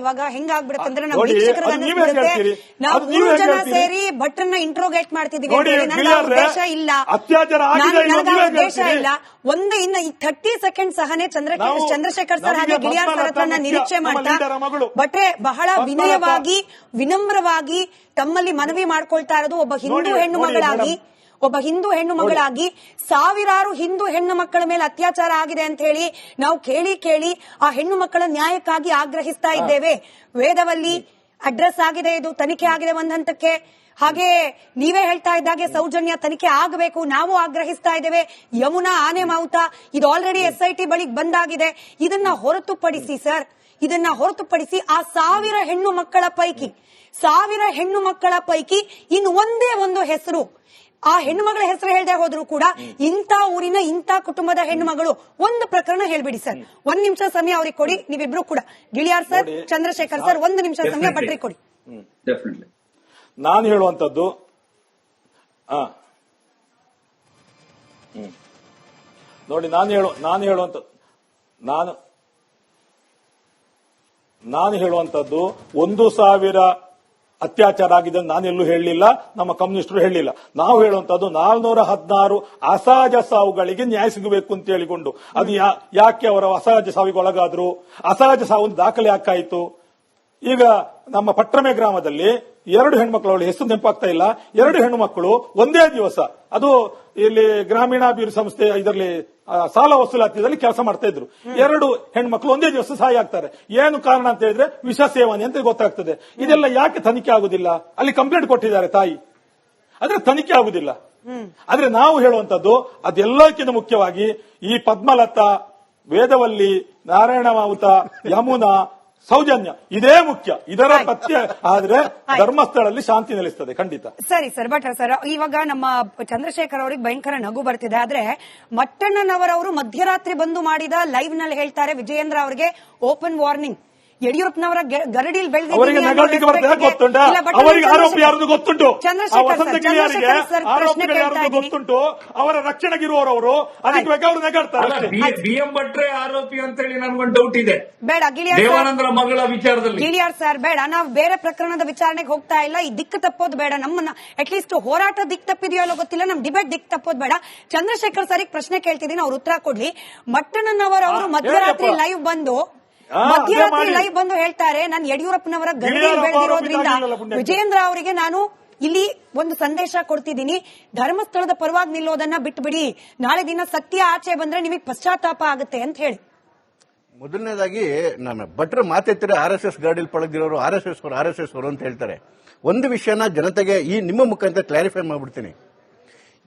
ಇವಾಗ ಹೆಂಗಾಗ್ಬಿಡುತ್ತೆ ಅಂದ್ರೆ ನಮ್ಮ ವೀಕ್ಷಕರಿಗೆ ಅನಿಸ್ಬಿಡುತ್ತೆ ನಾವು 3 ಜನ ಸೇರಿ ಭಟ್ರನ್ನ ಇಂಟ್ರೋಗೇಟ್ ಮಾಡ್ತಿದೀವಿ. ನನಗೆ ಉದ್ದೇಶ ಇಲ್ಲ, ಉದ್ದೇಶ ಇಲ್ಲ. ಇನ್ನು ಈ 30 ಸೆಕೆಂಡ್ ಸಹನೆ ಚಂದ್ರಶೇಖರ್ ಸರ್ ಹಾಗೆ ಗಿಳಿಯಾರ್ ಸರ್ ಹತ್ರ ನಿರೀಕ್ಷೆ ಮಾಡ್ತಾ ಭಟ್ರೆ ಬಹಳ ವಿನಯವಾಗಿ ವಿನಮ್ರವಾಗಿ ತಮ್ಮಲ್ಲಿ ಮನವಿ ಮಾಡ್ಕೊಳ್ತಾ ಇರೋದು, ಒಬ್ಬ ಹಿಂದೂ ಹೆಣ್ಣು ಮಗಳಾಗಿ ಸಾವಿರಾರು ಹಿಂದೂ ಹೆಣ್ಣು ಮಕ್ಕಳ ಮೇಲೆ ಅತ್ಯಾಚಾರ ಆಗಿದೆ ಅಂತ ಹೇಳಿ ನಾವು ಕೇಳಿ ಆ ಹೆಣ್ಣು ಮಕ್ಕಳ ನ್ಯಾಯಕ್ಕಾಗಿ ಆಗ್ರಹಿಸ್ತಾ ಇದ್ದೇವೆ. ವೇದವಲ್ಲಿ ಅಡ್ರೆಸ್ ಆಗಿದೆ, ಇದು ತನಿಖೆ ಆಗಿದೆ ಒಂದ್ ಹಂತಕ್ಕೆ. ಹಾಗೆ ನೀವೇ ಹೇಳ್ತಾ ಇದ್ದಾಗೆ ಸೌಜನ್ಯ ತನಿಖೆ ಆಗಬೇಕು, ನಾವು ಆಗ್ರಹಿಸ್ತಾ ಇದ್ದೇವೆ. ಯಮುನಾ ಆನೆ ಮಾವುತ ಇದು ಆಲ್ರೆಡಿ SIT ಬಳಿಗೆ ಬಂದಾಗಿದೆ. ಇದನ್ನ ಹೊರತುಪಡಿಸಿ ಆ 1000 ಹೆಣ್ಣು ಮಕ್ಕಳ ಪೈಕಿ ಇನ್ನು ಒಂದೇ ಒಂದು ಹೆಸರು, ಆ ಹೆಣ್ಣು ಮಗಳ ಹೆಸರು ಹೇಳದೆ ಹೋದ್ರು ಕೂಡ ಇಂಥ ಊರಿನ ಇಂಥ ಕುಟುಂಬದ ಹೆಣ್ಣು ಮಗಳು, ಒಂದು ಪ್ರಕರಣ ಹೇಳ್ಬಿಡಿ ಸರ್. 1 ನಿಮಿಷ ಸಮಯ ಅವ್ರಿಗೆ ಕೊಡಿ, ನೀವಿಬ್ರು ಕೂಡ ಗಿಳಿಯಾರ್ ಸರ್, ಚಂದ್ರಶೇಖರ್ ಸರ್, 1 ನಿಮಿಷ ಸಮಯ ಭಟ್ರಿಗೆ ಕೊಡಿ. ನಾನು ಹೇಳುವಂತದ್ದು ನೋಡಿ, ನಾನು ಹೇಳುವಂತದ್ದು 1,000 ಅತ್ಯಾಚಾರ ಆಗಿದೆ ನಾನೆಲ್ಲೂ ಹೇಳಲಿಲ್ಲ, ನಮ್ಮ ಕಮ್ಯುನಿಸ್ಟರು ಹೇಳಲಿಲ್ಲ. ನಾವು ಹೇಳುವಂತದ್ದು 416 ಅಸಹಜ ಸಾವುಗಳಿಗೆ ನ್ಯಾಯ ಸಿಗಬೇಕು ಅಂತ ಹೇಳಿಕೊಂಡು, ಅದು ಯಾಕೆ ಅವರ ಅಸಹಜ ಸಾವಿಗೆ ಒಳಗಾದ್ರು, ಅಸಹಜ ಸಾವು ದಾಖಲೆ ಯಾಕಾಯಿತು. ಈಗ ನಮ್ಮ ಪಟ್ರಮೆ ಗ್ರಾಮದಲ್ಲಿ 2 ಹೆಣ್ಮಕ್ಳು, ಅವಳ ಹೆಸರು ನೆನಪಾಗ್ತಾ ಇಲ್ಲ, 2 ಹೆಣ್ಣು ಮಕ್ಕಳು ಒಂದೇ ದಿವಸ, ಅದು ಇಲ್ಲಿ ಗ್ರಾಮೀಣಾಭಿವೃದ್ಧಿ ಸಂಸ್ಥೆ ಇದರಲ್ಲಿ ಸಾಲ ವಸೂಲಾತಿಯಲ್ಲಿ ಕೆಲಸ ಮಾಡ್ತಾ ಇದ್ರು. 2 ಹೆಣ್ಮಕ್ಳು ಒಂದೇ ದಿವಸ ಸಹಾಯ ಆಗ್ತಾರೆ. ಏನು ಕಾರಣ ಅಂತ ಹೇಳಿದ್ರೆ ವಿಷ ಸೇವನೆ ಅಂತ ಗೊತ್ತಾಗ್ತದೆ. ಇದೆಲ್ಲ ಯಾಕೆ ತನಿಖೆ ಆಗುದಿಲ್ಲ? ಅಲ್ಲಿ ಕಂಪ್ಲೇಂಟ್ ಕೊಟ್ಟಿದ್ದಾರೆ ತಾಯಿ, ಆದ್ರೆ ತನಿಖೆ ಆಗುದಿಲ್ಲ. ಆದ್ರೆ ನಾವು ಹೇಳುವಂತದ್ದು ಅದೆಲ್ಲಕ್ಕಿಂತ ಮುಖ್ಯವಾಗಿ ಈ ಪದ್ಮಲತಾ, ವೇದವಲ್ಲಿ, ನಾರಾಯಣ ಮಾವುತ, ಯಮುನಾ, ಸೌಜನ್ಯ ಇದೇ ಮುಖ್ಯ. ಇದರ ಪಥ್ಯ ಆದ್ರೆ ಧರ್ಮಸ್ಥಳದಲ್ಲಿ ಶಾಂತಿ ನೆಲೆಸ್ತದೆ ಖಂಡಿತ. ಸರಿ ಸರ್, ಭಟ್ರ ಸರ್, ಇವಾಗ ನಮ್ಮ ಚಂದ್ರಶೇಖರ್ ಅವರಿಗೆ ಭಯಂಕರ ನಗು ಬರ್ತಿದೆ. ಆದ್ರೆ ಮಟ್ಟಣ್ಣನವರವರು ಮಧ್ಯರಾತ್ರಿ ಬಂದು ಮಾಡಿದ ಲೈವ್ ನಲ್ಲಿ ಹೇಳ್ತಾರೆ ವಿಜಯೇಂದ್ರ ಅವರಿಗೆ ಓಪನ್ ವಾರ್ನಿಂಗ್. ಯಡಿಯೂರಪ್ಪನವರ ಗರಡಿಲ್ ಅವರಿಗೆ ಆರೋಪಿ ಯಾರದು ಗೊತ್ತುಂಟು, ಗೊತ್ತುಂಟು, ಅವರ ರಕ್ಷಣೆಗಿರುವವರು ಅದಕ್ಕೆ ಬೇಕಾ ಅವರು ನೆಗಾಡ್ತಾರೆ. BM ಭಟ್ರೆ ಆರೋಪಿ ಅಂತ ಹೇಳಿ ನನ್ಗೊಂದು ಡೌಟ್ ಇದೆ. ಬೇಡ ದೇವಾನಂದರ ಮಗಳ ವಿಚಾರದಲ್ಲಿ ಗಿಳಿಯಾರ್ ಸರ್, ಬೇಡ, ನಾವು ಬೇರೆ ಪ್ರಕರಣದ ವಿಚಾರಣೆಗೆ ಹೋಗ್ತಾ ಇಲ್ಲ. ಈ ದಿಕ್ಕು ತಪ್ಪೋದು ಬೇಡ, ನಮ್ಮನ್ನ ಅಟ್ಲೀಸ್ಟ್ ಹೋರಾಟ ದಿಕ್ಕು ತಪ್ಪಿದೆಯೋ ಅಲ್ಲೋ ಗೊತ್ತಿಲ್ಲ, ನಮ್ ಡಿಬೇಟ್ ದಿಕ್ಕು ತಪ್ಪೋದು ಬೇಡ. ಚಂದ್ರಶೇಖರ್ ಸರಿಗೆ ಪ್ರಶ್ನೆ ಕೇಳ್ತಿದ್ದೀನಿ, ಅವ್ರು ಉತ್ತರ ಕೊಡ್ಲಿ. ಮಟ್ಟಣ್ಣನವರು ಮಧ್ಯರಾತ್ರಿ ಲೈವ್ ಬಂದು ಹೇಳ್ತಾರೆ, ನಾನು ಯಡಿಯೂರಪ್ಪನವರ ಗರಡಿಯಲ್ಲಿ ಬೆಳೆದಿರೋದ್ರಿಂದ ವಿಜಯೇಂದ್ರ ಅವರಿಗೆ ನಾನು ಇಲ್ಲಿ ಒಂದು ಸಂದೇಶ ಕೊಡ್ತಿದ್ದೀನಿ, ಧರ್ಮಸ್ಥಳದ ಪರವಾಗಿ ನಿಲ್ಲೋದನ್ನ ಬಿಟ್ಬಿಡಿ, ನಾಳೆ ದಿನ ಸತ್ಯ ಆಚೆ ಬಂದ್ರೆ ನಿಮಗೆ ಪಶ್ಚಾತ್ತಾಪ ಆಗುತ್ತೆ ಅಂತ ಹೇಳಿ. ಮೊದಲನೇದಾಗಿ ನಮ್ಮ ಭಟ್ರು ಮಾತೆತ್ತಿರ RSS ಗರಡಿಯಲ್ಲಿ ಪಳಗಿರೋರು RSS ಅವರು ಅಂತ ಹೇಳ್ತಾರೆ. ಒಂದು ವಿಷಯನ ಜನತೆಗೆ ಈ ನಿಮ್ಮ ಮುಖಾಂತರ ಕ್ಲಾರಿಫೈ ಮಾಡ್ಬಿಡ್ತೀನಿ.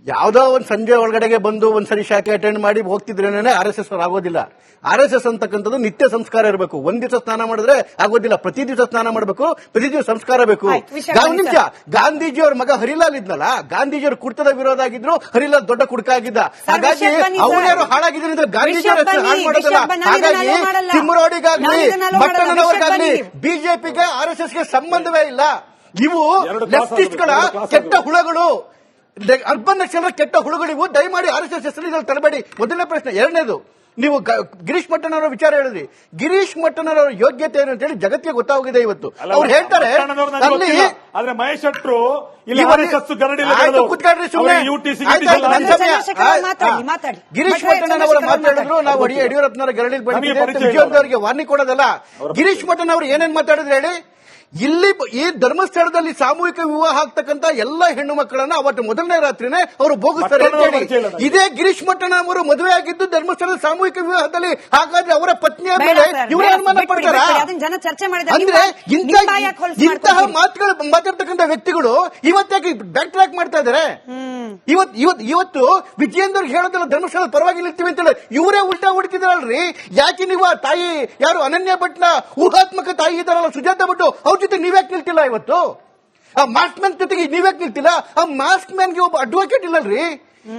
ಯಾವ್ದೋ ಒಂದು ಸಂಜೆ ಒಳಗಡೆಗೆ ಬಂದು ಒಂದ್ಸರಿ ಶಾಖೆ ಅಟೆಂಡ್ ಮಾಡಿ ಹೋಗ್ತಿದ್ರೇನೆ RSS ಅವರು ಆಗೋದಿಲ್ಲ. RSS ಅಂತಕ್ಕಂಥದ್ದು ನಿತ್ಯ ಸಂಸ್ಕಾರ ಇರಬೇಕು. ಒಂದ್ ದಿವಸ ಸ್ನಾನ ಮಾಡಿದ್ರೆ ಆಗೋದಿಲ್ಲ, ಪ್ರತಿ ದಿವಸ ಸ್ನಾನ ಮಾಡಬೇಕು, ಪ್ರತಿ ದಿವಸ ಸಂಸ್ಕಾರ ಬೇಕು. ನಿಮಿಷ, ಗಾಂಧೀಜಿಯವ್ರ ಮಗ ಹರಿಲಾಲ್ ಇದ್ನಲ್ಲ, ಗಾಂಧೀಜಿಯವರು ಕುಡ್ತದ ವಿರೋಧ ಆಗಿದ್ರು, ಹರಿಲಾಲ್ ದೊಡ್ಡ ಕುಡ್ಕ ಆಗಿದ್ದ. ಹಾಗಾಗಿ ಅವ್ರ್ಯಾರು ಹಾಳಾಗಿದ್ರಿಂದ ಗಾಂಧೀಜಿಯವರು ಹಾಳು ಮಾಡೋದಿಲ್ಲ. ಹಾಗಾಗಿ ತಿಮ್ಮರೋಡಿಗಾಗ್ಲಿ ಮಟ್ಟಣ್ಣನವರಿಗಾಗ್ಲಿ ಬಿಜೆಪಿಗೆ RSSಗೆ ಸಂಬಂಧವೇ ಇಲ್ಲ. ಇವು ಲೆಫ್ಟಿಸ್ಟ್ಗಳ ಕೆಟ್ಟ ಹುಳಗಳು, ಅರ್ಬನ್ ನಕ್ಸಲರ ಕೆಟ್ಟ ಹುಳುಗಳಿವು. ದಯಮಾಡಿ RSS ಹೆಸರು ತರಬೇಡಿ. ಮೊದಲನೇ ಪ್ರಶ್ನೆ. ಎರಡನೇದು, ನೀವು ಗಿರೀಶ್ ಮಟ್ಟಣ್ಣವರ ವಿಚಾರ ಹೇಳಿದ್ರಿ. ಗಿರೀಶ್ ಮಟ್ಟಣ್ಣವರ ಯೋಗ್ಯತೆ ಏನು ಅಂತ ಹೇಳಿ ಜಗತ್ತಿಗೆ ಗೊತ್ತಾಗಿದೆ ಇವತ್ತು. ಅವ್ರು ಹೇಳ್ತಾರೆ ಮಹೇಶ್ ಶೆಟ್ರು ಗಿರೀಶ್ ಮಟ್ಟಣ್ಣನವರು ಮಾತಾಡಿದ್ರು, ನಾವು ಯಡಿಯೂರಪ್ಪನವರ ಗರಡಿಗೆ ಬಂದಿದ್ದೇವೆ, ವಾರ್ನಿಂಗ್ ಕೊಡೋದಲ್ಲ. ಗಿರೀಶ್ ಮಟ್ಟಣ್ಣವರು ಏನೇನ್ ಮಾತಾಡಿದ್ರು ಹೇಳಿ. ಇಲ್ಲಿ ಈ ಧರ್ಮಸ್ಥಳದಲ್ಲಿ ಸಾಮೂಹಿಕ ವಿವಾಹ ಆಗ್ತಕ್ಕಂತ ಎಲ್ಲಾ ಹೆಣ್ಣು ಮಕ್ಕಳನ್ನ ಅವತ್ತು ಮೊದಲನೇ ರಾತ್ರಿನೇ ಅವರು ಭೋಗಿಸ್ತಾರೆ ಅಂತ ಹೇಳಿ. ಇದೇ ಗಿರೀಶ್ ಮಟ್ಟಣ್ಣ ಅವರು ಮದುವೆ ಆಗಿದ್ದು ಧರ್ಮಸ್ಥಳದ ಸಾಮೂಹಿಕ ವಿವಾಹದಲ್ಲಿ. ಹಾಗಾದ್ರೆ ಅವರ ಪತ್ನಿಯ ಮೇಲೆ ಇವರೇ ಅನುಮಾನ ಪಡ್ತಾರ? ಅಂದ್ರೆ ಇಂತಹ ಮಾತುಗಳು ಮಾತಾಡ್ತಕ್ಕಂಥ ವ್ಯಕ್ತಿಗಳು ಇವತ್ತಾಗಿ ಬ್ಯಾಕ್ ಟ್ರ್ಯಾಕ್ ಮಾಡ್ತಾ ಇದಾರೆ. ಇವತ್ತು ವಿಜಯೇಂದ್ರ ಹೇಳೋದಲ್ಲ ಧರ್ಮಸ್ಥಳದ ಪರವಾಗಿ ನಿಲ್ತೀವಿ ಅಂತ ಹೇಳಿ ಇವರೇ ಉಲ್ಟಾ ಹುಡುಕಿದಾರಲ್ರಿ. ಯಾಕೆ ನೀವು ಆ ತಾಯಿ ಯಾರು ಅನನ್ಯ ಭಟ್ನ ಊಹಾತ್ಮಕ ತಾಯಿ ಇದಾರಲ್ಲ ಸುಜಾತ ಭಟ್, ಅವ್ರ ಜೊತೆ ನೀವ್ಯಾಕೆ ನಿಲ್ತಿಲ್ಲ? ಇವತ್ತು ಆ ಮಾಸ್ಕ್ ಮ್ಯಾನ್ ಜೊತೆಗೆ ನೀವ್ಯಾಕೆ ನಿಲ್ತಿಲ್ಲ? ಆ ಮಾಸ್ಕ್ ಮ್ಯಾನ್ಗೆ ಒಬ್ಬ ಅಡ್ವೊಕೇಟ್ ಇಲ್ಲಲ್ರಿ.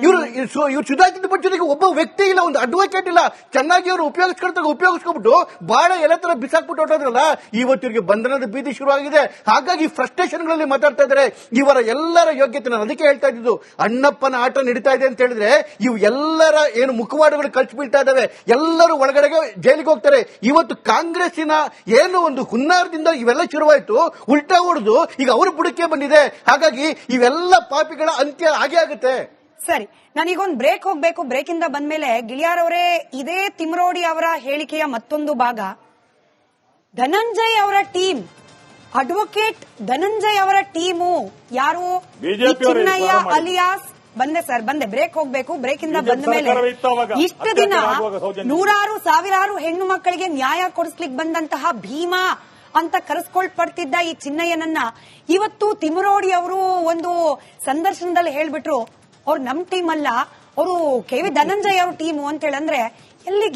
ಇವ್ರು ಸುಧಾಚಿತ ಪಕ್ಷದಿಗೆ ಒಬ್ಬ ವ್ಯಕ್ತಿ ಇಲ್ಲ, ಒಂದು ಅಡ್ವೊಕೇಟ್ ಇಲ್ಲ. ಚೆನ್ನಾಗಿ ಅವರು ಉಪಯೋಗಿಸ್ಕೊಂಡ್ಬಿಟ್ಟು ಬಹಳ ಎಲ್ಲ ತರ ಬಿಸಾಕ್ಬಿಟ್ಟು ಹೊಟ್ಟೋದ್ರಲ್ಲ, ಇವತ್ತಿಗೆ ಬಂಧನದ ಭೀತಿ ಶುರುವಾಗಿದೆ. ಹಾಗಾಗಿ ಫ್ರಸ್ಟ್ರೇಷನ್ ಗಳಲ್ಲಿ ಮಾತಾಡ್ತಾ ಇದ್ದಾರೆ. ಇವರ ಎಲ್ಲರ ಯೋಗ್ಯತೆ, ನಾನು ಅದಕ್ಕೆ ಹೇಳ್ತಾ ಇದ್ದು, ಅಣ್ಣಪ್ಪನ ಆಟ ನಡೀತಾ ಇದೆ ಅಂತ ಹೇಳಿದ್ರೆ ಇವು ಎಲ್ಲರ ಏನು ಮುಖವಾಡಗಳು ಕಳ್ಸಿ ಬೀಳ್ತಾ ಇದಾವೆ, ಎಲ್ಲರೂ ಒಳಗಡೆಗೆ ಜೈಲಿಗೆ ಹೋಗ್ತಾರೆ. ಇವತ್ತು ಕಾಂಗ್ರೆಸ್ಸಿನ ಏನು ಒಂದು ಹುನ್ನಾರದಿಂದ ಇವೆಲ್ಲ ಶುರುವಾಯಿತು, ಉಲ್ಟಾ ಹೊಡೆದು ಈಗ ಅವರು ಬುಡಕ್ಕೆ ಬಂದಿದೆ. ಹಾಗಾಗಿ ಇವೆಲ್ಲ ಪಾಪಿಗಳ ಅಂತ್ಯ ಹಾಗೆ ಆಗುತ್ತೆ. ಸರಿ, ನಾನೀಗೊಂದು ಬ್ರೇಕ್ ಹೋಗ್ಬೇಕು. ಬ್ರೇಕ್ ಇಂದ ಬಂದ್ಮೇಲೆ ಗಿಳಿಯಾರ್ ಅವರೇ, ಇದೇ ತಿಮ್ರೋಡಿ ಅವರ ಹೇಳಿಕೆಯ ಮತ್ತೊಂದು ಭಾಗ, ಧನಂಜಯ್ ಅವರ ಟೀಮ್, ಅಡ್ವೊಕೇಟ್ ಧನಂಜಯ್ ಅವರ ಟೀಮು ಯಾರು, ಚಿನ್ನಯ್ಯ ಅಲಿಯಾಸ್, ಬಂದೆ ಬ್ರೇಕ್ ಹೋಗ್ಬೇಕು. ಬ್ರೇಕ್ ಇಂದ ಬಂದ ಮೇಲೆ ಇಷ್ಟು ದಿನ ನೂರಾರು ಸಾವಿರಾರು ಹೆಣ್ಣು ಮಕ್ಕಳಿಗೆ ನ್ಯಾಯ ಕೊಡಿಸ್ಲಿಕ್ಕೆ ಬಂದಂತಹ ಭೀಮಾ ಅಂತ ಕರೆಸ್ಕೊಳ್ಪಡ್ತಿದ್ದ ಈ ಚಿನ್ನಯ್ಯನನ್ನ ಇವತ್ತು ತಿಮರೋಡಿ ಅವರು ಒಂದು ಸಂದರ್ಶನದಲ್ಲಿ ಹೇಳ್ಬಿಟ್ರು, ಅವ್ರು ನಮ್ ಟೀಮ್ ಅಲ್ಲ, ಅವರು ಕೆ.ವಿ. ಧನಂಜಯ್ ಅವ್ರ ಟೀಮು ಅಂತ ಹೇಳಂದ್ರೆ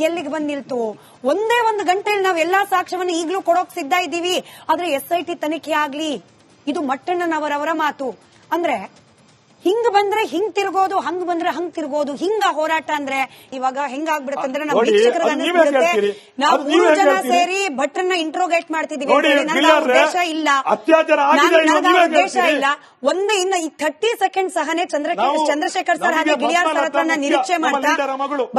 ಎಲ್ಲಿಗೆ ಬಂದ್ ನಿಲ್ತು? ಒಂದೇ ಒಂದು ಗಂಟೆಯಲ್ಲಿ ನಾವು ಎಲ್ಲಾ ಸಾಕ್ಷ್ಯವನ್ನು ಈಗಲೂ ಕೊಡೋಕ್ ಸಿದ್ಧ ಇದ್ದೀವಿ, ಆದ್ರೆ SIT ತನಿಖೆ ಆಗ್ಲಿ. ಇದು ಮಟ್ಟಣ್ಣನವರವರ ಮಾತು. ಅಂದ್ರೆ ಹಿಂಗ್ ಬಂದ್ರೆ ಹಿಂಗ್ ತಿರುಗೋದು, ಹಂಗ್ ಬಂದ್ರೆ ಹಂಗ್ ತಿರುಗೋದು, ಹಿಂಗ ಹೋರಾಟ ಅಂದ್ರೆ ಇವಾಗ ಹೆಂಗಾಗ್ಬಿಡುತ್ತೆ ಅಂದ್ರೆ ನಮ್ಮ ವೀಕ್ಷಕರಿಗೆ ಅನ್ನಿಸ್ಬಿಡುತ್ತೆ, ನಾವು 3 ಜನ ಸೇರಿ ಭಟ್ರನ್ನ ಇಂಟ್ರೋಗೇಟ್ ಮಾಡ್ತಿದೀವಿ. ನನಗೆ ಉದ್ದೇಶ ಇಲ್ಲ, ಉದ್ದೇಶ ಇಲ್ಲ. ಒಂದೇ ಇನ್ನ ಈ 30 ಸೆಕೆಂಡ್ ಸಹನೆ ಚಂದ್ರಶೇಖರ್ ಸರ್ ಹಾಗೆ ಗಿಳಿಯಾರ್ ಸರ್ ಹತ್ರ ನಿರೀಕ್ಷೆ ಮಾಡ್ತಾ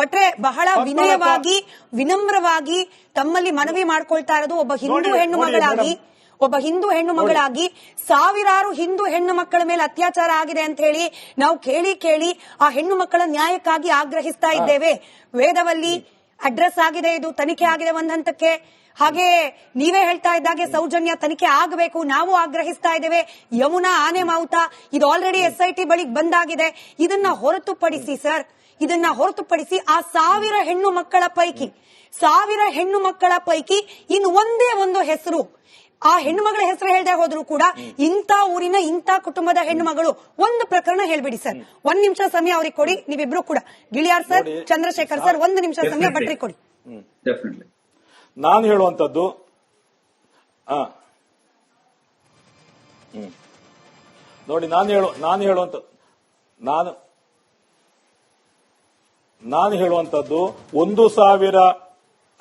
ಭಟ್ರೆ ಬಹಳ ವಿನಯವಾಗಿ ವಿನಮ್ರವಾಗಿ ತಮ್ಮಲ್ಲಿ ಮನವಿ ಮಾಡ್ಕೊಳ್ತಾ ಇರೋದು, ಒಬ್ಬ ಹಿಂದೂ ಹೆಣ್ಣು ಮಗಳಾಗಿ ಸಾವಿರಾರು ಹಿಂದೂ ಹೆಣ್ಣು ಮಕ್ಕಳ ಮೇಲೆ ಅತ್ಯಾಚಾರ ಆಗಿದೆ ಅಂತ ಹೇಳಿ ನಾವು ಕೇಳಿ ಆ ಹೆಣ್ಣು ಮಕ್ಕಳ ನ್ಯಾಯಕ್ಕಾಗಿ ಆಗ್ರಹಿಸ್ತಾ ಇದ್ದೇವೆ. ವೇದವಲ್ಲಿ ಅಡ್ರೆಸ್ ಆಗಿದೆ, ಇದು ತನಿಖೆ ಆಗಿದೆ ಒಂದ್ ಹಂತಕ್ಕೆ. ಹಾಗೆ ನೀವೇ ಹೇಳ್ತಾ ಇದ್ದಾಗೆ ಸೌಜನ್ಯ ತನಿಖೆ ಆಗಬೇಕು, ನಾವು ಆಗ್ರಹಿಸ್ತಾ ಇದ್ದೇವೆ. ಯಮುನಾ, ಆನೆ ಮಾವುತ, ಇದು ಆಲ್ರೆಡಿ SIT ಬಳಿಗೆ ಬಂದಾಗಿದೆ. ಇದನ್ನ ಹೊರತುಪಡಿಸಿ ಆ 1000 ಹೆಣ್ಣು ಮಕ್ಕಳ ಪೈಕಿ ಇನ್ನು ಒಂದೇ ಒಂದು ಹೆಸರು, ಆ ಹೆಣ್ಣು ಮಗಳ ಹೆಸರು ಹೇಳ್ದೆ ಹೋದ್ರು ಕೂಡ ಇಂಥ ಊರಿನ ಇಂಥ ಕುಟುಂಬದ ಹೆಣ್ಣು ಮಗಳು, ಒಂದು ಪ್ರಕರಣ ಹೇಳ್ಬಿಡಿ ಸರ್. 1 ನಿಮಿಷ ಸಮಯ ಅವ್ರಿಗೆ ಕೊಡಿ, ನೀವಿಬ್ರು ಕೂಡ, ಗಿಳಿಯಾರ್ ಸರ್, ಚಂದ್ರಶೇಖರ್ ಸರ್, 1 ನಿಮಿಷ ಸಮಯ ಭಟ್ರಿಗೆ ಕೊಡಿ. ನಾನು ಹೇಳುವಂತದ್ದು ನೋಡಿ, ನಾನು ಹೇಳುವಂತದ್ದು 1,000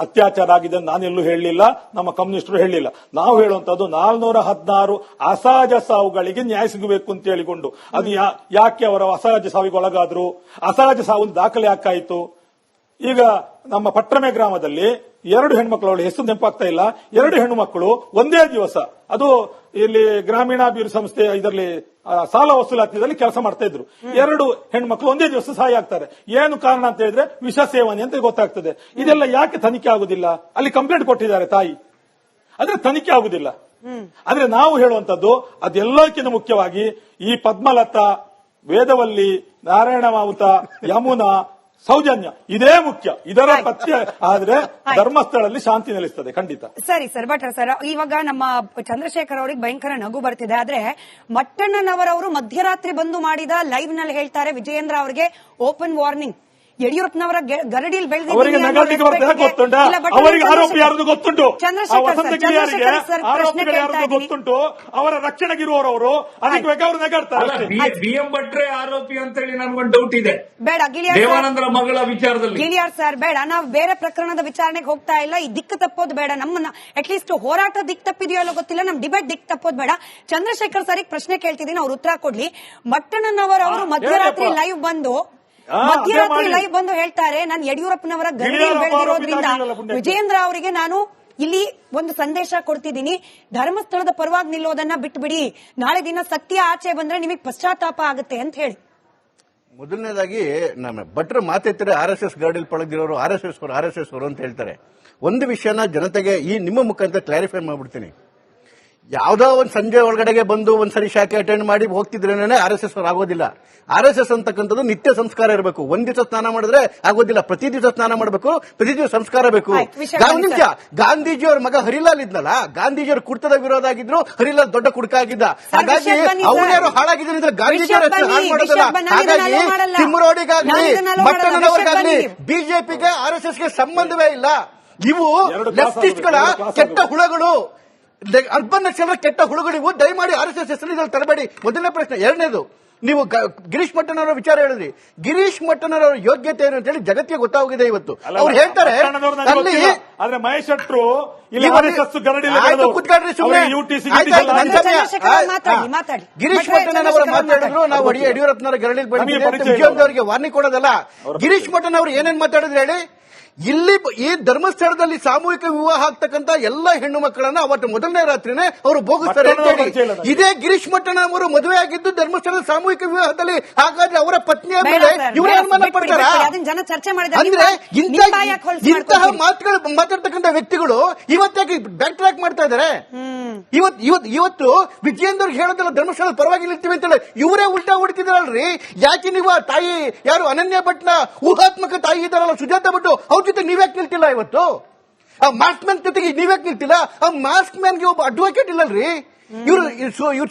ಅತ್ಯಾಚಾರ ಆಗಿದೆ ನಾನೆಲ್ಲೂ ಹೇಳಲಿಲ್ಲ, ನಮ್ಮ ಕಮ್ಯುನಿಸ್ಟರು ಹೇಳಲಿಲ್ಲ. ನಾವು ಹೇಳುವಂತದ್ದು 416 ಅಸಹಜ ಸಾವುಗಳಿಗೆ ನ್ಯಾಯ ಸಿಗಬೇಕು ಅಂತ ಹೇಳಿಕೊಂಡು, ಅದು ಯಾಕೆ ಅವರ ಅಸಹಜ ಸಾವಿಗೆ ಒಳಗಾದ್ರು, ಅಸಹಜ ಸಾವು ದಾಖಲೆ ಯಾಕಾಯಿತು? ಈಗ ನಮ್ಮ ಪಟ್ರಮೆ ಗ್ರಾಮದಲ್ಲಿ 2 ಹೆಣ್ಮಕ್ಳು, ಅವಳ ಹೆಸರು ನೆನಪಾಗ್ತಾ ಇಲ್ಲ, 2 ಹೆಣ್ಣು ಮಕ್ಕಳು ಒಂದೇ ದಿವಸ, ಅದು ಇಲ್ಲಿ ಗ್ರಾಮೀಣಾಭಿವೃದ್ಧಿ ಸಂಸ್ಥೆ ಇದರಲ್ಲಿ ಸಾಲ ವಸೂಲಾತಿದಲ್ಲಿ ಕೆಲಸ ಮಾಡ್ತಾ ಇದ್ರು. 2 ಹೆಣ್ಮಕ್ಳು ಒಂದೇ ದಿವಸ ಸಹಾಯ ಆಗ್ತಾರೆ. ಏನು ಕಾರಣ ಅಂತ ಹೇಳಿದ್ರೆ ವಿಷ ಸೇವನೆ ಅಂತ ಗೊತ್ತಾಗ್ತದೆ. ಇದೆಲ್ಲ ಯಾಕೆ ತನಿಖೆ ಆಗುದಿಲ್ಲ? ಅಲ್ಲಿ ಕಂಪ್ಲೇಂಟ್ ಕೊಟ್ಟಿದ್ದಾರೆ ತಾಯಿ, ಆದ್ರೆ ತನಿಖೆ ಆಗುದಿಲ್ಲ. ಆದ್ರೆ ನಾವು ಹೇಳುವಂತದ್ದು ಅದೆಲ್ಲಕ್ಕಿಂತ ಮುಖ್ಯವಾಗಿ ಈ ಪದ್ಮಲತಾ, ವೇದವಲ್ಲಿ, ನಾರಾಯಣ ಮಾವುತ, ಯಮುನಾ, ಸೌಜನ್ಯ, ಇದೇ ಮುಖ್ಯ. ಇದರ ಪಥ್ಯ ಆದ್ರೆ ಧರ್ಮಸ್ಥಳದಲ್ಲಿ ಶಾಂತಿ ನೆಲೆಸ್ತದೆ ಖಂಡಿತ. ಸರಿ ಸರ್, ಭಟ್ರ ಸರ್, ಇವಾಗ ನಮ್ಮ ಚಂದ್ರಶೇಖರ್ ಅವರಿಗೆ ಭಯಂಕರ ನಗು ಬರ್ತಿದೆ. ಆದ್ರೆ ಮಟ್ಟಣ್ಣನವರವರು ಮಧ್ಯರಾತ್ರಿ ಬಂದು ಮಾಡಿದ ಲೈವ್ ನಲ್ಲಿ ಹೇಳ್ತಾರೆ, ವಿಜಯೇಂದ್ರ ಅವರಿಗೆ ಓಪನ್ ವಾರ್ನಿಂಗ್. ಯಡಿಯೂರಪ್ಪನವರ ಗರಡಿಯಲ್ಲಿ ಅವರಿಗೆ ನಗರಕ್ಕೆ ಬರ್ತದೆ ಗೊತ್ತುಂಟು, ಅವರಿಗೆ ಆರೋಪಿ ಯಾರದು ಗೊತ್ತುಂಟು, ಆರೋಪಿಗಳು ಯಾರದು ಗೊತ್ತುಂಟು, ಅವರ ರಕ್ಷಣೆಗಿರುವವರು, ಅದಕ್ಕೆ ಬೇಕಾದ್ರೆ ಅವರು ನಗಾಡ್ತಾರೆ. BM ಭಟ್ರೆ ಆರೋಪಿ ಅಂತ ಹೇಳಿ ನನ್ಗೊಂದು ಡೌಟ್ ಇದೆ. ಬೇಡ ದೇವಾನಂದರ ಮಗಳ ವಿಚಾರದಲ್ಲಿ ಗಿಳಿಯಾರ್ ಸರ್, ಬೇಡ, ನಾವು ಬೇರೆ ಪ್ರಕರಣದ ವಿಚಾರಣೆಗೆ ಹೋಗ್ತಾ ಇಲ್ಲ. ಈ ದಿಕ್ಕು ತಪ್ಪೋದು ಬೇಡ, ನಮ್ಮನ್ನ ಅಟ್ಲೀಸ್ಟ್ ಹೋರಾಟ ದಿಕ್ಕು ತಪ್ಪಿದೆಯೋ ಅಲ್ಲೋ ಗೊತ್ತಿಲ್ಲ, ನಮ್ ಡಿಬೇಟ್ ದಿಕ್ಕು ತಪ್ಪೋದು ಬೇಡ. ಚಂದ್ರಶೇಖರ್ ಸರ್ ಪ್ರಶ್ನೆ ಕೇಳ್ತಿದ್ದೀನಿ, ಅವ್ರು ಉತ್ತರ ಕೊಡ್ಲಿ. ಮಟ್ಟಣ್ಣನವರು ಮಧ್ಯರಾತ್ರಿ ಲೈವ್ ಬಂದು ಹೇಳ್ತಾರೆ, ನಾನು ಯಡಿಯೂರಪ್ಪನವರ ಗರಡಿಯಲ್ಲಿ ಬೆಳೆದಿರೋದ್ರಿಂದ ವಿಜಯೇಂದ್ರ ಅವರಿಗೆ ನಾನು ಇಲ್ಲಿ ಒಂದು ಸಂದೇಶ ಕೊಡ್ತಿದ್ದೀನಿ, ಧರ್ಮಸ್ಥಳದ ಪರವಾಗಿ ನಿಲ್ಲೋದನ್ನ ಬಿಟ್ಬಿಡಿ, ನಾಳೆ ದಿನ ಸತ್ಯ ಆಚೆ ಬಂದ್ರೆ ನಿಮಗೆ ಪಶ್ಚಾತ್ತಾಪ ಆಗುತ್ತೆ ಅಂತ ಹೇಳಿ. ಮೊದಲನೇದಾಗಿ ನಮ್ಮ ಭಟ್ರು ಮಾತೆತ್ತಿದ್ರೆ RSS ಗರಡಿಯಲ್ಲಿ ಪಳಗಿರೋರು RSS ಅವರು ಅಂತ ಹೇಳ್ತಾರೆ. ಒಂದು ವಿಷಯನ ಜನತೆಗೆ ಈ ನಿಮ್ಮ ಮುಖಾಂತರ ಕ್ಲಾರಿಫೈ ಮಾಡ್ಬಿಡ್ತೀನಿ. ಯಾವ್ದೋ ಒಂದು ಸಂಜೆ ಒಳಗಡೆಗೆ ಬಂದು ಒಂದ್ಸರಿ ಶಾಖೆ ಅಟೆಂಡ್ ಮಾಡಿ ಹೋಗ್ತಿದ್ರೇನೆ RSS ಅವರು ಆಗೋದಿಲ್ಲ. RSS ಅಂತಕ್ಕಂಥದ್ದು ನಿತ್ಯ ಸಂಸ್ಕಾರ ಇರಬೇಕು. ಒಂದ್ ದಿವಸ ಸ್ನಾನ ಮಾಡಿದ್ರೆ ಆಗೋದಿಲ್ಲ, ಪ್ರತಿ ದಿವಸ ಸ್ನಾನ ಮಾಡಬೇಕು, ಪ್ರತಿ ದಿವಸ ಸಂಸ್ಕಾರ ಬೇಕು. ನಿಮಿಷ, ಗಾಂಧೀಜಿಯವ್ರ ಮಗ ಹರಿಲಾಲ್ ಇದ್ನಲ್ಲ, ಗಾಂಧೀಜಿಯವ್ರ ಕುರ್ತದ ವಿರೋಧ ಆಗಿದ್ರು, ಹರಿಲಾಲ್ ದೊಡ್ಡ ಕುಡುಕ ಆಗಿದ್ದ. ಹಾಗಾಗಿ ಅವ್ರ್ಯಾರು ಹಾಳಾಗಿದ್ರೆ ಗಾಂಧೀಜಿಯವ್ರ ಹಾಳು ಮಾಡೋದಲ್ಲ. ಹಾಗಾಗಿ ತಿಮ್ಮರೋಡಿಗಾಗ್ಲಿ ಮಟ್ಟಣ್ಣನವರಿಗಾಗ್ಲಿ ಬಿಜೆಪಿಗೆ RSSಗೆ ಸಂಬಂಧವೇ ಇಲ್ಲ. ಇವು ಲೆಫ್ಟಿಸ್ಟ್ಗಳ ಕೆಟ್ಟ ಹುಳಗಳು, ಅರ್ಬನ್ ನಕ್ಸಲರ ಕೆಟ್ಟ ಹುಳುಗಳಿವು. ದಯಮಾಡಿ RSS ಹೆಸರು ಇದ್ರಲ್ಲಿ ತರಬೇಡಿ. ಮೊದಲನೇ ಪ್ರಶ್ನೆ. ಎರಡನೇದು, ನೀವು ಗಿರೀಶ್ ಮಟ್ಟಣ್ಣವರ ವಿಚಾರ ಹೇಳಿದ್ರಿ. ಗಿರೀಶ್ ಮಟ್ಟಣ್ಣವರ ಯೋಗ್ಯತೆ ಏನು ಅಂತ ಹೇಳಿ ಜಗತ್ತಿಗೆ ಗೊತ್ತಾಗಿದೆ ಇವತ್ತು. ಅವ್ರು ಹೇಳ್ತಾರೆ ಅಲ್ಲಿ ಆದ್ರೆ ಮಹೇಶ್ ಶೆಟ್ರು ಗಿರೀಶ್ ಮಟ್ಟಣ್ಣನವರು ಮಾತಾಡಿದ್ರು, ನಾವು ಯಡಿಯೂರಪ್ಪನವರ ಗರಡಿಗೆ ಬಂದಿದ್ದೇವೆ ವಾರ್ನಿಂಗ್ ಕೊಡೋದಲ್ಲ. ಗಿರೀಶ್ ಮಟ್ಟಣ್ಣವರು ಏನೇನ್ ಮಾತಾಡಿದ್ರು ಹೇಳಿ. ಇಲ್ಲಿ ಈ ಧರ್ಮಸ್ಥಳದಲ್ಲಿ ಸಾಮೂಹಿಕ ವಿವಾಹ ಆಗ್ತಕ್ಕಂತ ಎಲ್ಲಾ ಹೆಣ್ಣು ಮಕ್ಕಳನ್ನ ಅವತ್ತು ಮೊದಲನೇ ರಾತ್ರಿನೇ ಅವರು ಭೋಗಿಸ್ತಾರೆ ಅಂತ ಹೇಳಿ. ಇದೇ ಗಿರೀಶ್ ಮಟ್ಟಣ್ಣ ಅವರು ಮದುವೆ ಆಗಿದ್ದು ಧರ್ಮಸ್ಥಳದ ಸಾಮೂಹಿಕ ವಿವಾಹದಲ್ಲಿ. ಹಾಗಾದ್ರೆ ಅವರ ಪತ್ನಿಯ ಮೇಲೆ ಇವರೇ ಅನುಮಾನ ಪಡ್ತಾರ? ಅಂದ್ರೆ ಇಂತಹ ಮಾತುಗಳು ಮಾತಾಡ್ತಕ್ಕಂಥ ವ್ಯಕ್ತಿಗಳು ಇವತ್ತಾಗಿ ಬ್ಯಾಕ್ ಟ್ರ್ಯಾಕ್ ಮಾಡ್ತಾ ಇದಾರೆ. ಇವತ್ತು ವಿಜಯೇಂದ್ರ ಹೇಳೋದಲ್ಲ ಧರ್ಮಸ್ಥಳದ ಪರವಾಗಿ ನಿಲ್ತೀವಿ ಅಂತೇಳಿ ಇವರೇ ಉಲ್ಟಾ ಹುಡುಕಿದಾರಲ್ರಿ. ಯಾಕೆ ನೀವು ತಾಯಿ ಯಾರು ಅನನ್ಯ ಭಟ್ನ ಊಹಾತ್ಮಕ ತಾಯಿ ಇದಾರಲ್ಲ ಸುಜಾತ ಭಟ್, ಅವ್ರ ಜೊತೆ ನೀವ್ಯಾಕೆ ನಿಲ್ತಿಲ್ಲ? ಇವತ್ತು ಆ ಮಾಸ್ಕ್ ಮ್ಯಾನ್ ಜೊತೆಗೆ ನೀವ್ಯಾಕೆ ನಿಲ್ತಿಲ್ಲ? ಆ ಮಾಸ್ಕ್ ಮ್ಯಾನ್ಗೆ ಒಬ್ಬ ಅಡ್ವೊಕೇಟ್ ಇಲ್ಲಲ್ರಿ. ಇವರು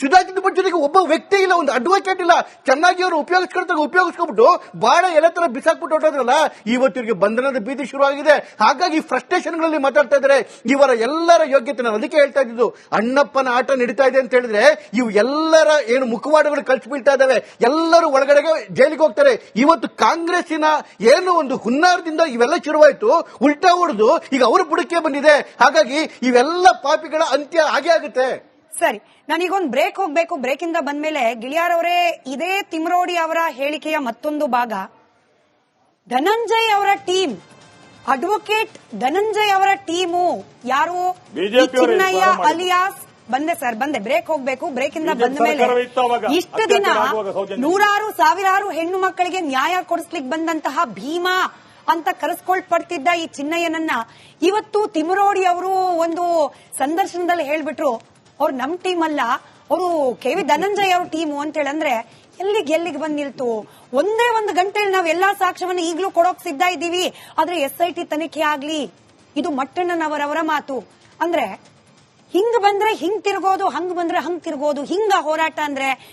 ಸುಜಾತ ಭಟ್ ಜೊತೆಗೆ ಒಬ್ಬ ವ್ಯಕ್ತಿ ಇಲ್ಲ, ಒಂದು ಅಡ್ವೊಕೇಟ್ ಇಲ್ಲ. ಚೆನ್ನಾಗಿ ಅವರು ಉಪಯೋಗಿಸ್ಕೊಬಿಟ್ಟು ಬಹಳ ಎಲೆ ತರ ಬಿಸಾಕ್ಬಿಟ್ಟು ಹೊಟ್ಟೋದ್ರಲ್ಲ. ಇವತ್ತಿಗೆ ಬಂಧನದ ಭೀತಿ ಶುರುವಾಗಿದೆ. ಹಾಗಾಗಿ ಫ್ರಸ್ಟ್ರೇಷನ್ಗಳಲ್ಲಿ ಮಾತಾಡ್ತಾ ಇದ್ದಾರೆ. ಇವರ ಎಲ್ಲರ ಯೋಗ್ಯತೆ, ನಾನು ಅದಕ್ಕೆ ಹೇಳ್ತಾ ಇದ್ದು ಅಣ್ಣಪ್ಪನ ಆಟ ನಡೀತಾ ಇದೆ ಅಂತ ಹೇಳಿದ್ರೆ ಇವು ಎಲ್ಲರ ಏನು ಮುಖವಾಡಗಳು ಕಳ್ಸಿ ಬೀಳ್ತಾ ಇದಾವೆ. ಎಲ್ಲರೂ ಒಳಗಡೆಗೆ ಜೈಲಿಗೆ ಹೋಗ್ತಾರೆ. ಇವತ್ತು ಕಾಂಗ್ರೆಸ್ಸಿನ ಏನು ಒಂದು ಹುನ್ನಾರದಿಂದ ಇವೆಲ್ಲ ಶುರುವಾಯಿತು, ಉಲ್ಟಾ ಹೊಡೆದು ಈಗ ಅವರು ಬುಡಕ್ಕೆ ಬಂದಿದೆ. ಹಾಗಾಗಿ ಇವೆಲ್ಲ ಪಾಪಿಗಳ ಅಂತ್ಯ ಹಾಗೆ ಆಗುತ್ತೆ. ಸರಿ, ನಾನೀಗೊಂದು ಬ್ರೇಕ್ ಹೋಗ್ಬೇಕು. ಬ್ರೇಕ್ ಇಂದ ಬಂದ್ಮೇಲೆ ಗಿಳಿಯಾರ್ ಅವರೇ, ಇದೇ ತಿಮ್ರೋಡಿ ಅವರ ಹೇಳಿಕೆಯ ಮತ್ತೊಂದು ಭಾಗ, ಧನಂಜಯ್ ಅವರ ಟೀಮ್, ಅಡ್ವೊಕೇಟ್ ಧನಂಜಯ್ ಅವರ ಟೀಮು ಯಾರು, ಚಿನ್ನಯ್ಯ ಅಲಿಯಾಸ್ ಬಂದೆ ಬ್ರೇಕ್ ಹೋಗ್ಬೇಕು. ಬ್ರೇಕ್ ಇಂದ ಬಂದ ಮೇಲೆ ಇಷ್ಟು ದಿನ ನೂರಾರು ಸಾವಿರಾರು ಹೆಣ್ಣು ಮಕ್ಕಳಿಗೆ ನ್ಯಾಯ ಕೊಡಿಸ್ಲಿಕ್ಕೆ ಬಂದಂತಹ ಭೀಮಾ ಅಂತ ಕರೆಸ್ಕೊಳ್ಪಡ್ತಿದ್ದ ಈ ಚಿನ್ನಯ್ಯನನ್ನ ಇವತ್ತು ತಿಮ್ರೋಡಿ ಅವರು ಒಂದು ಸಂದರ್ಶನದಲ್ಲಿ ಹೇಳ್ಬಿಟ್ರು, ಅವ್ರು ನಮ್ ಟೀಮ್ ಅಲ್ಲ, ಅವರು ಕೆ.ವಿ. ಧನಂಜಯ್ ಅವ್ರ ಟೀಮು ಅಂತ ಹೇಳಂದ್ರೆ ಎಲ್ಲಿಗೆ ಬಂದ್ ನಿಲ್ತು? ಒಂದೇ ಒಂದು ಗಂಟೆಯಲ್ಲಿ ನಾವು ಎಲ್ಲಾ ಸಾಕ್ಷ್ಯವನ್ನು ಈಗಲೂ ಕೊಡೋಕ್ ಸಿದ್ಧ ಇದ್ದೀವಿ, ಆದ್ರೆ SIT ತನಿಖೆ ಆಗ್ಲಿ. ಇದು ಮಟ್ಟಣ್ಣನವರವರ ಮಾತು. ಅಂದ್ರೆ ಹಿಂಗ್ ಬಂದ್ರೆ ಹಿಂಗ್ ತಿರ್ಗೋದು, ಹಂಗ್ ಬಂದ್ರೆ ಹಂಗ್ ತಿರ್ಗೋದು, ಹಿಂಗ ಹೋರಾಟ ಅಂದ್ರೆ